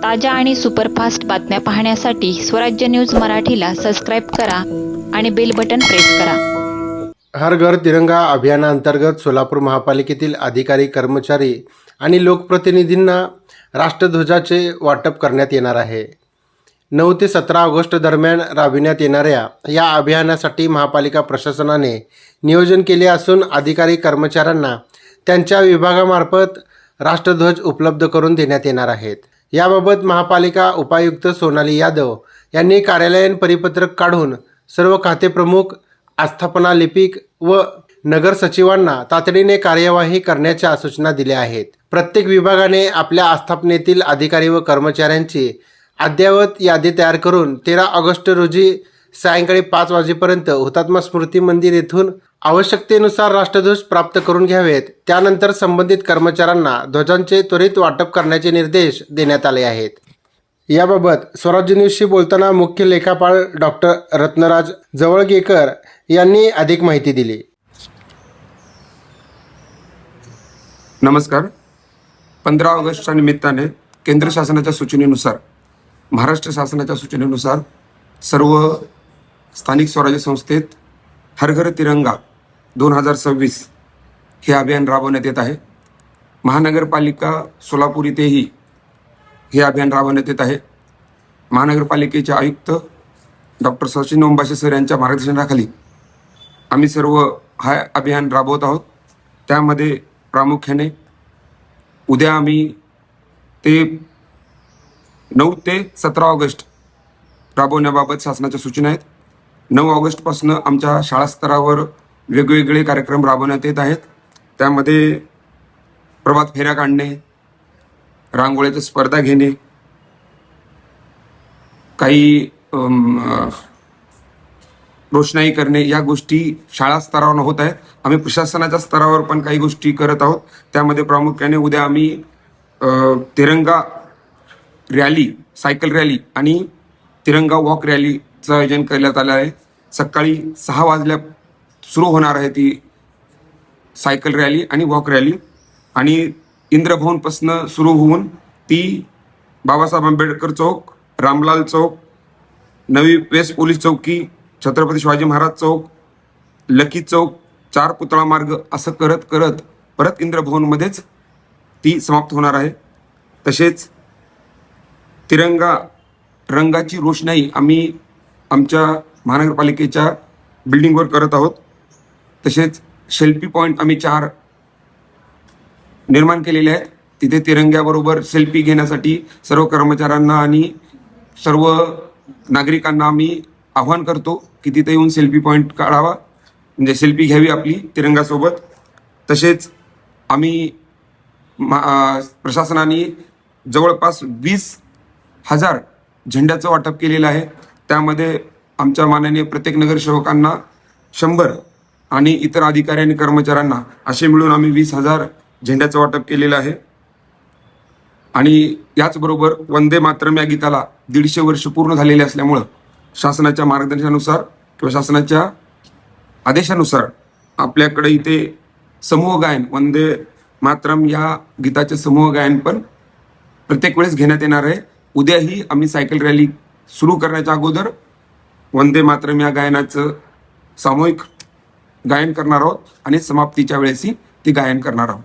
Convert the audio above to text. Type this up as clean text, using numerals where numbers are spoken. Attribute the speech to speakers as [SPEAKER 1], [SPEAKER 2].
[SPEAKER 1] ताज्या आणि सुपरफास्ट बातम्या पाहण्यासाठी स्वराज्य न्यूज मराठीला सबस्क्राईब करा आणि बेल बटन प्रेस करा.
[SPEAKER 2] हर घर तिरंगा अभियानांतर्गत सोलापूर महापालिकेतील अधिकारी, कर्मचारी आणि लोकप्रतिनिधींना राष्ट्रध्वजाचे वाटप करण्यात येणार आहे. 9 ते 17 ऑगस्ट दरम्यान राबविण्यात येणाऱ्या या अभियानासाठी महापालिका प्रशासनाने नियोजन केले असून अधिकारी कर्मचाऱ्यांना त्यांच्या विभागामार्फत राष्ट्रध्वज उपलब्ध करून देण्यात येणार आहेत. याबाबत महापालिका उपायुक्त सोनाली यादव यांनी कार्यालयीन परिपत्रक काढून सर्व खाते प्रमुख, आस्थापना लिपिक व नगर सचिवांना तातडीने कार्यवाही करण्याच्या सूचना दिल्या आहेत. प्रत्येक विभागाने आपल्या आस्थापनेतील अधिकारी व कर्मचाऱ्यांची अद्ययावत यादी तयार करून 13 ऑगस्ट रोजी सायंकाळी 5 वाजेपर्यंत हुतात्मा स्मृती मंदिर येथून आवश्यकतेनुसार राष्ट्रध्वज प्राप्त करून घ्यावेत. त्यानंतर संबंधित कर्मचाऱ्यांना ध्वजांचे त्वरित वाटप करण्याचे निर्देश देण्यात आले आहेत. याबाबत स्वराज्य न्यूजशी बोलताना मुख्य लेखापाल डॉक्टर रत्नराज जवळगेकर यांनी अधिक माहिती दिली.
[SPEAKER 3] नमस्कार. 15 ऑगस्टच्या निमित्ताने केंद्र शासनाच्या सूचनेनुसार, महाराष्ट्र शासनाच्या सूचनेनुसार सर्व स्थानिक स्वराज्य संस्थेत हर घर तिरंगा 2026 हे अभियान राबवण्यात येत आहे. महानगरपालिका सोलापूर इथेही हे अभियान राबवण्यात येत आहे. महानगरपालिकेचे आयुक्त डॉक्टर सचिन ओंबाशे सर यांच्या मार्गदर्शनाखाली आम्ही सर्व हा अभियान राबवत आहोत. त्यामध्ये प्रामुख्याने उद्या आम्ही 9 ते 17 ऑगस्ट राबवण्याबाबत शासनाच्या सूचना आहेत. 9 ऑगस्टपासून आमच्या शाळा स्तरावर वेगवेगळे कार्यक्रम राबवण्यात येत आहेत. त्यामध्ये प्रभात फेऱ्या काढणे, रांगोळीच्या स्पर्धा घेणे, काही रोषणाई करणे, या गोष्टी शाळा स्तरावर होत आहेत. आम्ही प्रशासनाच्या स्तरावर पण काही गोष्टी करत आहोत. त्यामध्ये प्रामुख्याने उद्या आम्ही तिरंगा रॅली, सायकल रॅली आणि तिरंगा वॉक रॅलीचं आयोजन करण्यात आलं आहे. सकाळी 6 वाजल्या सुरू होणार आहे ती सायकल रॅली आणि वॉक रॅली, आणि इंद्रभवनपासून सुरू होऊन ती बाबासाहेब आंबेडकर चौक, रामलाल चौक, नवी वेस्ट पोलीस चौकी, छत्रपती शिवाजी महाराज चौक, लकी चौक, 4 पुतळा मार्ग असं करत करत परत इंद्रभवनमध्येच ती समाप्त होणार आहे. तसेच तिरंगा रंगाची रोषणाई आम्ही आमच्या महानगरपालिकेच्या बिल्डिंगवर करत आहोत. तसेच सेल्फी पॉईंट आम्ही 4 निर्माण केलेले आहेत. तिथे तिरंग्याबरोबर सेल्फी घेण्यासाठी सर्व कर्मचाऱ्यांना आणि सर्व नागरिकांना आम्ही आव्हान करतो की तिथे येऊन सेल्फी पॉईंट काढावा, म्हणजे सेल्फी घ्यावी आपली तिरंगासोबत. तसेच आम्ही प्रशासनाने जवळपास 20,000 झेंड्याचं वाटप केलेलं आहे. त्यामध्ये आमच्या माननीय प्रत्येक नगरसेवकांना 100 आणि इतर अधिकारी आणि कर्मचाऱ्यांना असे मिळून आम्ही 20,000 झेंड्याचं वाटप केलेलं आहे. आणि याचबरोबर वंदे मातरम या गीताला 150 वर्ष पूर्ण झालेले असल्यामुळं शासनाच्या मार्गदर्शनानुसार किंवा शासनाच्या आदेशानुसार आपल्याकडे इथे समूह गायन, वंदे मातरम या गीताचे समूह गायन पण प्रत्येक वेळेस घेण्यात येणार आहे. उद्याही आम्ही सायकल रॅली सुरू करण्याच्या अगोदर वंदे मातरम या गायनाचं सामूहिक गायन करणार आहोत आणि समाप्तीच्या वेळेसही ते गायन करणार आहोत.